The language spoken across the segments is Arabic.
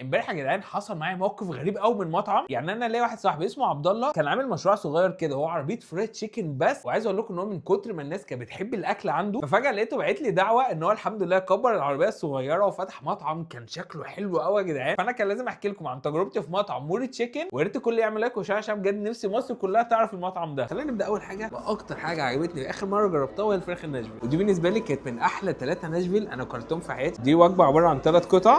امبارح يا جدعان حصل معايا موقف غريب قوي من مطعم. يعني انا ليا واحد صاحبي اسمه عبد الله كان عامل مشروع صغير كده، هو عربيه فرايد تشيكن بس. وعايز اقول لكم ان هو من كتر ما الناس كانت بتحب الاكل عنده، ففجاه لقيته باعت لي دعوه ان هو الحمد لله كبر العربيه الصغيره وفتح مطعم كان شكله حلو قوي يا جدعان. فانا كان لازم احكي لكم عن تجربتي في مطعم موري تشيكن، ويا ريت الكل يعمل لايك وشير عشان بجد نفسي مصر كلها تعرف المطعم ده. خلينا نبدا. اول حاجه واكتر حاجه عجبتني اخر مره جربتها وهي الفراخ الناشفيل، ودي بالنسبه لي كانت من احلى 3 ناشفيل انا اكلتهم في حياتي. دي وجبه عباره عن 3 قطع.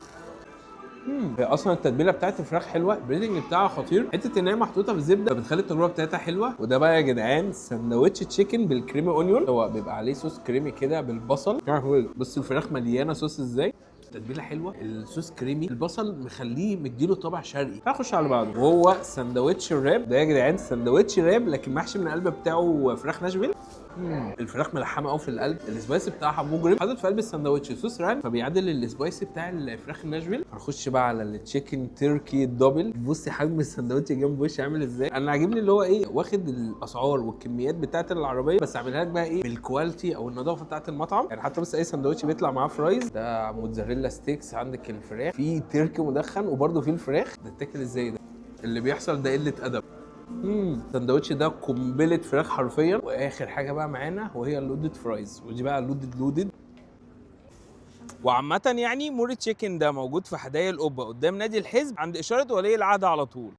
هي اصلا التتبيله بتاعت الفراخ حلوه، البريدنج بتاعها خطير، حته ان هي محطوطه في الزبده بتخلي التجربه بتاعتها حلوه. وده بقى يا جدعان سندوتش تشيكن بالكريمي اونيون، هو بيبقى عليه صوص كريمي كده بالبصل. بص الفراخ مليانه صوص ازاي، التتبيله حلوه، الصوص كريمي، البصل مخليه مديله طابع شرقي. هنخش على بعضه وهو سندوتش الراب. ده يا جدعان سندوتش راب لكن محشي من القلب بتاعه فراخ ناشفيل. الفراخ ملحمه قوي في القلب، السبايسي بتاعها مجرم، حاطط في قلب الساندوتش صوص ران فبيعادل السبايسي بتاع الفراخ الناشفيل. هنخش بقى على التشيكن تركي دبل. بصي حجم الساندوتش جنب وشي عامل ازاي. انا عاجبني اللي هو ايه، واخد الاسعار والكميات بتاعت العربيه بس عاملها لك بقى ايه بالكواليتي او النظافه بتاعت المطعم. يعني حتى بس اي ساندوتش بيطلع معاه فرايز، ده موتزاريلا ستيكس، عندك الفراخ في تركي مدخن وبرده في الفراخ. ده اتاكل ازاي ده؟ اللي بيحصل ده قله ادب. الساندوتش ده قنبله فراخ حرفيا. واخر حاجه بقى معانا وهي اللودد فرايز، ودي بقى لودد. وعامة يعني موري تشيكن ده موجود في حدائق القبة قدام نادي الحزب عند إشارة ولي العهد على طول.